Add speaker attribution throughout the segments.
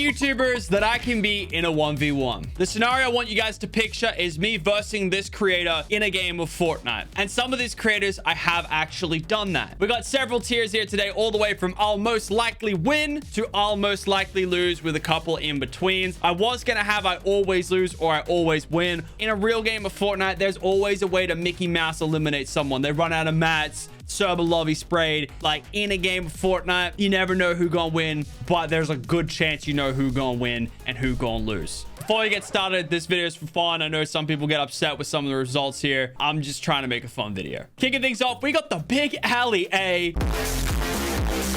Speaker 1: YouTubers that I can beat in a 1v1. The scenario I want you guys to picture is me versing this creator in a game of Fortnite. And some of these creators, I have actually done that. We got several tiers here today, all the way from I'll most likely win to I'll most likely lose, with a couple in betweens. I was going to have I always lose or I always win. In a real game of Fortnite, there's always a way to Mickey Mouse eliminate someone. They run out of mats, server lobby sprayed. Like, in a game of Fortnite, you never know who gonna win, but there's a good chance you know who gonna win and who gonna lose. Before we get started, this video is for fun. I know some people get upset with some of the results here. I'm just trying to make a fun video. Kicking things off, we got the big alley A.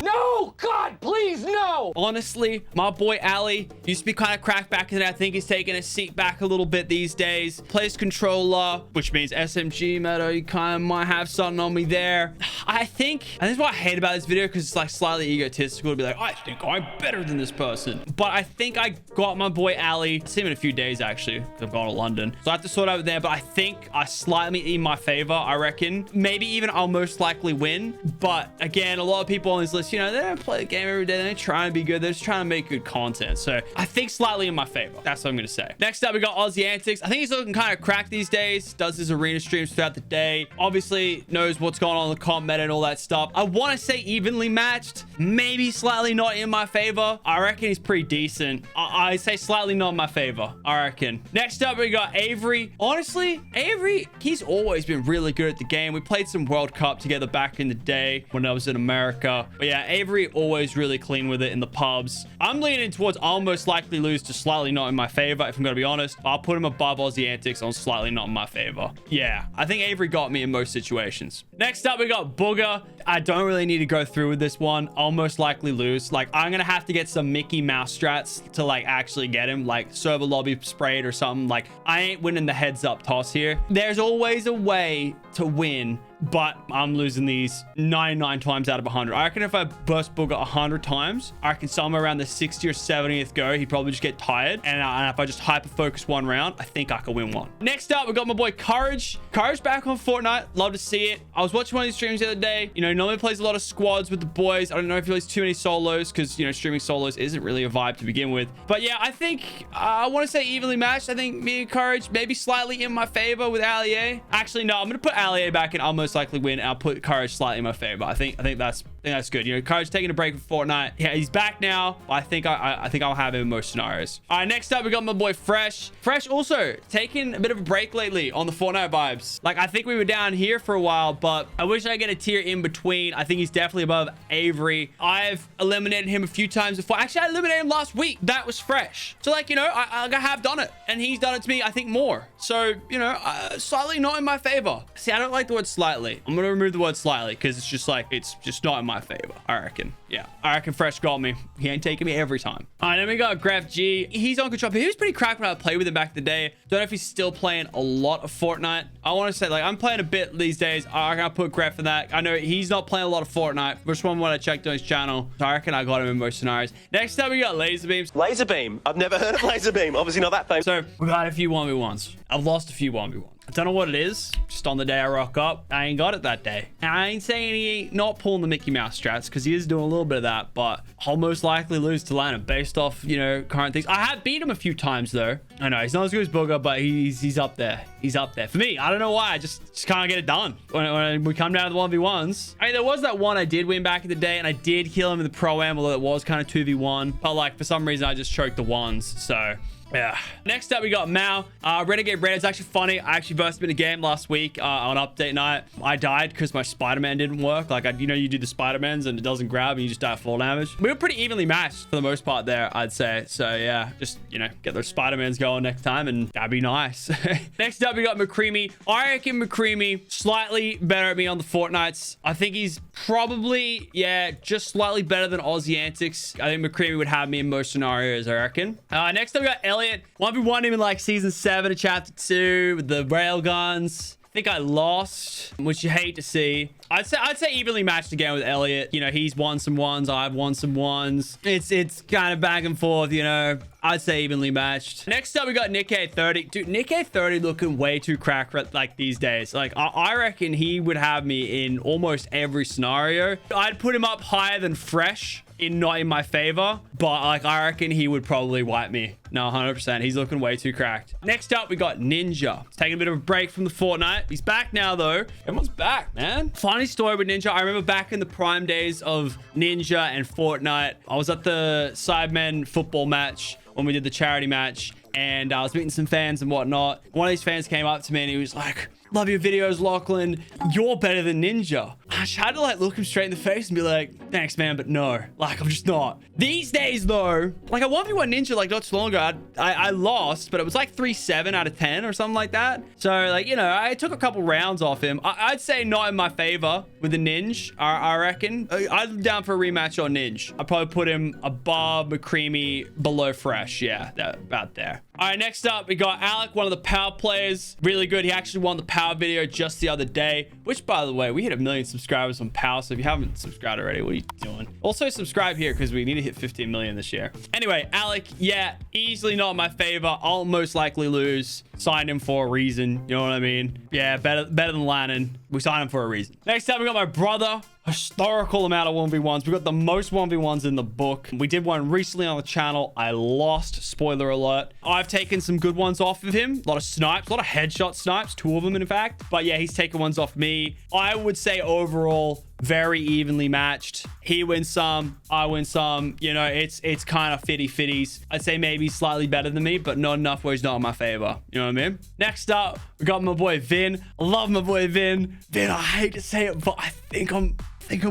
Speaker 1: No, God, please, no. Honestly, my boy Ali used to be kind of cracked back in it. I think he's taking a seat back a little bit these days. Plays controller, which means SMG meta. You kind of might have something on me there. I think that's what I hate about this video, because it's like slightly egotistical to be like, I think I'm better than this person. But I think I got my boy Ali. I'll see him in a few days, actually, because I'm going to London. So I have to sort out there, but I think I slightly in my favor, I reckon. Maybe even I'll most likely win. But again, a lot of people on this list, you know, they don't play the game every day. They're trying to be good. They're just trying to make good content. So I think slightly in my favor. That's what I'm going to say. Next up, we got Aussie Antics. I think he's looking kind of cracked these days. Does his arena streams throughout the day. Obviously knows what's going on in the comp meta and all that stuff. I want to say evenly matched. Maybe slightly not in my favor. I reckon he's pretty decent. I say slightly not in my favor, I reckon. Next up, we got Avery. Honestly, Avery, he's always been really good at the game. We played some World Cup together back in the day when I was in America. But yeah, Avery always really clean with it in the pubs. I'm leaning towards I'll most likely lose to slightly not in my favor, if I'm gonna be honest. I'll put him above Aussie Antics on slightly not in my favor. Yeah, I think Avery got me in most situations. Next up, we got Booger. I don't really need to go through with this one. I'll most likely lose. Like, I'm gonna have to get some Mickey Mouse strats to like actually get him, like server lobby sprayed or something. Like, I ain't winning the heads up toss here. There's always a way to win, but I'm losing these 99 times out of 100. I reckon if I burst Booger 100 times, I reckon somewhere around the 60 or 70th go, he'd probably just get tired. And if I just hyper focus one round, I think I could win one. Next up, we got my boy Courage. Courage back on Fortnite. Love to see it. I was watching one of these streams the other day. You know, he normally plays a lot of squads with the boys. I don't know if he plays too many solos, because, you know, streaming solos isn't really a vibe to begin with. But yeah, I think I want to say evenly matched. I think me and Courage maybe slightly in my favor with Ali. Actually, no, I'm going to put Ali back in. I'll most likely win. I'll put Courage slightly in my favor. I think that's good. You know, Courage taking a break from Fortnite. Yeah, he's back now. I think I'll have him in most scenarios. All right, next up, we got my boy Fresh. Fresh also taking a bit of a break lately on the Fortnite vibes. Like, I think we were down here for a while, but I wish I get a tier in between. I think he's definitely above Avery. I've eliminated him a few times before. Actually, I eliminated him last week. That was Fresh. So, like, you know, I have done it, and he's done it to me, I think, more. So, you know, slightly not in my favor. See, I don't like the word slightly. I'm gonna remove the word slightly, because it's just like, it's just not in my favor, I reckon. Yeah, I reckon Fresh got me. He ain't taking me every time. All right, then we got Graph G. He's on control. He was pretty cracked when I played with him back in the day. Don't know if he's still playing a lot of Fortnite. I want to say, like, I'm playing a bit these days. I gotta put Graph in that. I know he's not playing a lot of Fortnite. First one when I checked on his channel. So I reckon I got him in most scenarios. Next up, we got Laser Beams.
Speaker 2: Laser Beam. I've never heard of Laser Beam. Obviously not that famous.
Speaker 1: So we've had a few 1v1s. I've lost a few 1v1s. I don't know what it is. Just on the day I rock up, I ain't got it that day. And I ain't saying he ain't not pulling the Mickey Mouse strats, because he is doing a little bit of that, but I'll most likely lose to Lana based off, you know, current things. I have beat him a few times though. I know he's not as good as Booger, but he's up there. He's up there. For me, I don't know why. I just can't get it done when we come down to the 1v1s. I mean, there was that one I did win back in the day, and I did kill him in the Pro-Am, although it was kind of 2v1. But like, for some reason, I just choked the ones. So yeah. Next up, we got Mao. Renegade Red. It's actually funny. I actually burst him in a game last week on update night. I died because my Spider-Man didn't work. Like, you know, you do the Spider-Mans and it doesn't grab and you just die full damage. We were pretty evenly matched for the most part there, I'd say. So yeah, just, you know, get those Spider-Mans going next time and that'd be nice. Next up, we got McCreamy. I reckon McCreamy slightly better at me on the Fortnites. I think he's probably, yeah, just slightly better than Aussie Antics. I think McCreamy would have me in most scenarios, I reckon. Next up, we got Elliot. 1v1 him in like season 7 of chapter 2 with the railguns. I think I lost, which you hate to see. I'd say evenly matched again with Elliot. You know, he's won some ones, I've won some ones. It's kind of back and forth, you know. I'd say evenly matched. Next up, we got Nick A30. Dude, Nick A30 looking way too crack like these days. Like, I reckon he would have me in almost every scenario. I'd put him up higher than Fresh, not in my favor, but like I reckon he would probably wipe me. No, 100%. He's looking way too cracked. Next up, we got Ninja. He's taking a bit of a break from the Fortnite. He's back now, though. Everyone's back, man. Funny story with Ninja. I remember back in the prime days of Ninja and Fortnite, I was at the Sidemen football match when we did the charity match, and I was meeting some fans and whatnot. One of these fans came up to me and he was like, "Love your videos, Lachlan. You're better than Ninja." I just had to like look him straight in the face and be like, "Thanks, man, but no." Like, I'm just not. These days, though, like I 1v1 Ninja like not too long ago. I lost, but it was like 3-7 out of 10 or something like that. So like, you know, I took a couple rounds off him. I'd say not in my favor with the Ninja, I reckon. I'm down for a rematch on Ninja. I'd probably put him above McCreamy, below Fresh. Yeah, about there. All right, next up, we got Alec, one of the power players. Really good. He actually won the power video just the other day, which, by the way, we hit 1 million subscribers on power. So if you haven't subscribed already, what are you doing? Also, subscribe here because we need to hit 15 million this year. Anyway, Alec, yeah, easily not in my favor. I'll most likely lose. Signed him for a reason. You know what I mean? Yeah, better than Lannon. We signed him for a reason. Next up, we got my brother. Historical amount of 1v1s. We got the most 1v1s in the book. We did one recently on the channel. I lost. Spoiler alert. I've taken some good ones off of him. A lot of snipes, a lot of headshot snipes, 2 of them in fact. But yeah, he's taken ones off me. I would say overall, very evenly matched. He wins some, I win some. You know, it's kind of 50-50s. I'd say maybe slightly better than me, but not enough where he's not in my favor. You know what I mean? Next up, we got my boy Vin. I love my boy Vin. Vin, I hate to say it, but I think I'm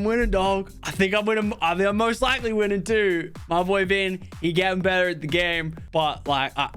Speaker 1: winning, dog. I think I'm winning. I think I'm most likely winning too. My boy Vin, he getting better at the game, but like I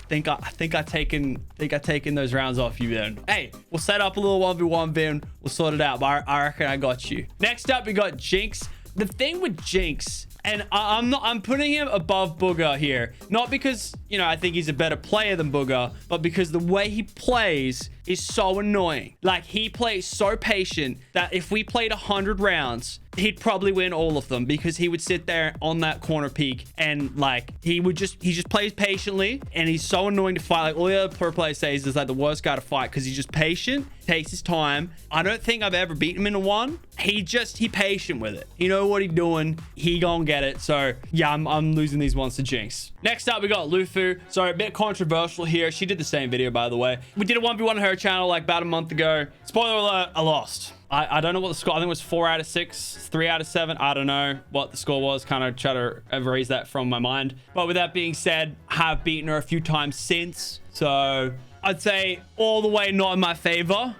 Speaker 1: think I taken those rounds off you, Vin. Hey, we'll set up a little 1v1, Vin. We'll sort it out. But I reckon I got you. Next up, we got Jinx. The thing with Jinx, and I'm putting him above Booger here, not because, you know, I think he's a better player than Booger, but because the way he plays is so annoying. Like, he plays so patient that if we played 100 rounds, he'd probably win all of them, because he would sit there on that corner peak and like he just plays patiently, and he's so annoying to fight. Like, all the other pro players say is like the worst guy to fight because he's just patient, takes his time. I don't think I've ever beaten him in a one. He patient with it. You know what he's doing. He gonna get it. So yeah, I'm losing these ones to Jinx. Next up, we got Lufu. So a bit controversial here. She did the same video, by the way. We did a 1v1 on her channel like about a month ago. Spoiler alert, I lost. I don't know what the score, I think it was 4 out of 6, 3 out of 7. I don't know what the score was. Kind of try to erase that from my mind. But with that being said, I have beaten her a few times since. So I'd say all the way not in my favor.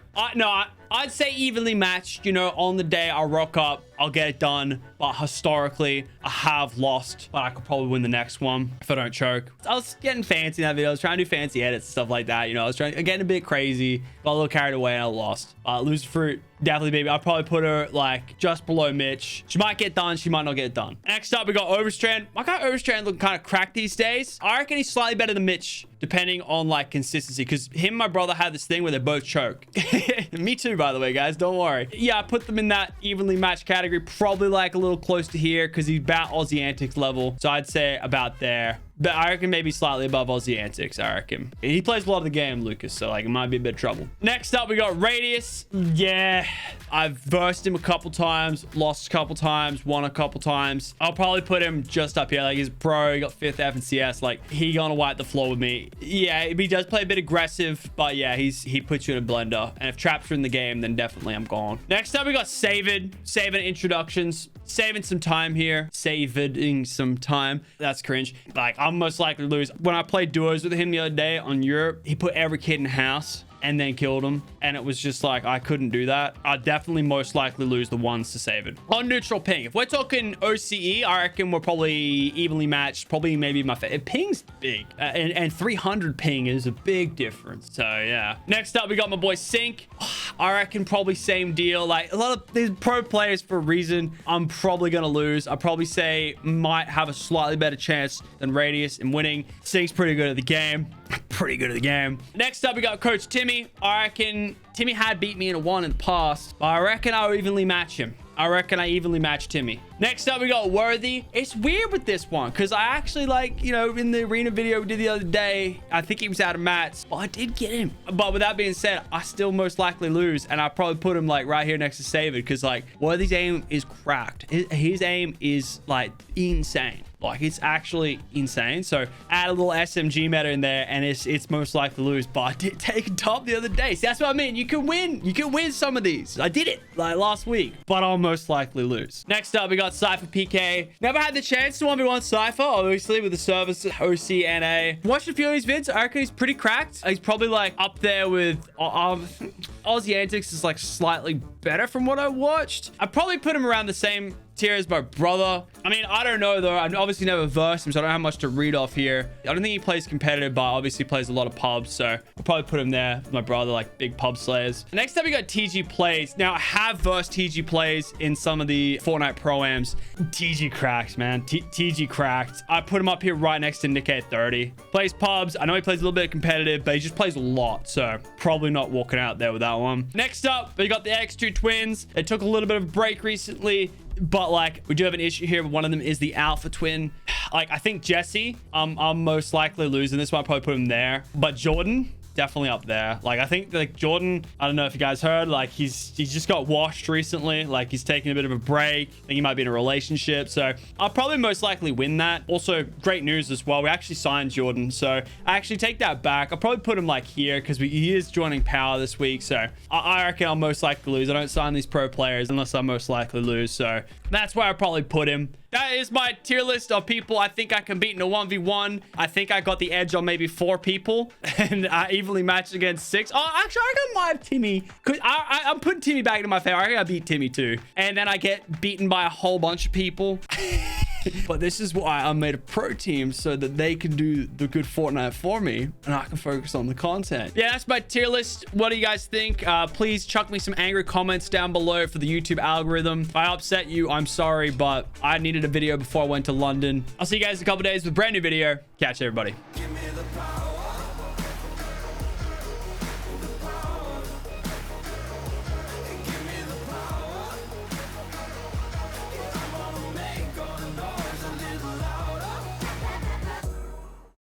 Speaker 1: I'd say evenly matched. You know, on the day I'll rock up, I'll get it done. But historically, I have lost, but I could probably win the next one if I don't choke. I was getting fancy in that video. I was trying to do fancy edits and stuff like that. You know, I'm getting a bit crazy, but a little carried away and I lost. Lose fruit, definitely, baby. I'll probably put her like just below Mitch. She might get done. She might not get done. Next up, we got Overstrand. My guy Overstrand looking kind of cracked these days. I reckon he's slightly better than Mitch, depending on like consistency, because him and my brother had this thing where they both choke. Me too, by the way, guys. Don't worry. Yeah, I put them in that evenly matched category. Probably like a little close to here because he's about Aussie Antics level. So I'd say about there. But I reckon maybe slightly above Aussie Antics, I reckon. He plays a lot of the game, Lucas, so like it might be a bit of trouble. Next up, we got Radius. Yeah, I've versed him a couple times, lost a couple times, won a couple times. I'll probably put him just up here. Like, he's pro, he got 5th F in CS. Like, he gonna wipe the floor with me. Yeah, he does play a bit aggressive, but yeah, he puts you in a blender. And if traps are in the game, then definitely I'm gone. Next up, we got Saved. Saving introductions. Saving some time here. Saving some time. That's cringe. Like, I'm most likely to lose. When I played duos with him the other day on Europe, he put every kid in house and then killed him, and it was just like I couldn't do that. I'd definitely most likely lose the ones to save it. On neutral ping, if we're talking OCE, I reckon we're probably evenly matched. Probably maybe my favorite. Ping's big, and 300 ping is a big difference. So yeah. Next up, we got my boy Sync. I reckon probably same deal. Like, a lot of these pro players, for a reason, I'm probably gonna lose. I probably say might have a slightly better chance than Radius in winning. Sync's pretty good at the game. Pretty good at the game. Next up, we got Coach Timmy. I reckon Timmy had beat me in a 1 in the past, but I reckon I'll evenly match him. I reckon I evenly match Timmy. Next up, we got Worthy. It's weird with this one because I actually, like, you know, in the arena video we did the other day, I think he was out of mats, but I did get him. But with that being said, I still most likely lose, and I probably put him like right here next to Savid because like Worthy's aim is cracked. His aim is like insane. Like, it's actually insane. So add a little SMG meta in there and it's most likely to lose. But I did take a top the other day. See, that's what I mean. You can win. You can win some of these. I did it like last week, but I'll most likely lose. Next up, we got Cypher PK. Never had the chance to 1v1 Cypher, obviously, with the service OC NA. Watched a few of his vids. I reckon he's pretty cracked. He's probably like up there with Aussie Antics is like slightly better from what I watched. I'd probably put him around the same tier as my brother. I mean, I don't know though. I've obviously never versed him, so I don't have much to read off here. I don't think he plays competitive, but obviously plays a lot of pubs, so I'll probably put him there with my brother, like big pub slayers. Next up, we got TG Plays. Now, I have versed TG Plays in some of the Fortnite Pro-Ams. TG cracked, man. TG cracked. I put him up here right next to Nick at 30. Plays pubs. I know he plays a little bit of competitive, but he just plays a lot, so probably not walking out there with that one. Next up, we got the X2 twins. They took a little bit of a break recently, but like we do have an issue here. One of them is the alpha twin. Like I think Jesse, I'm most likely losing this one. I'll probably put him there, but Jordan definitely up there. Like I think like Jordan, I don't know if you guys heard, like he's just got washed recently. Like he's taking a bit of a break. I think he might be in a relationship, so I'll probably most likely win that. Also great news as well, we actually signed Jordan, so I actually take that back. I'll probably put him like here because he is joining Power this week, so I reckon I'll most likely lose. I don't sign these pro players unless I most likely lose, so that's where I probably put him. That is my tier list of people I think I can beat in a 1v1. I think I got the edge on maybe 4 people and I evenly matched against 6. Oh, actually, I got my Timmy. I'm putting Timmy back into my favor. I think I beat Timmy too. And then I get beaten by a whole bunch of people. But this is why I made a pro team, so that they can do the good Fortnite for me and I can focus on the content. Yeah, that's my tier list. What do you guys think? Please chuck me some angry comments down below for the YouTube algorithm. If I upset you, I'm sorry, but I needed a video before I went to London. I'll see you guys in a couple days with a brand new video. Catch you, everybody.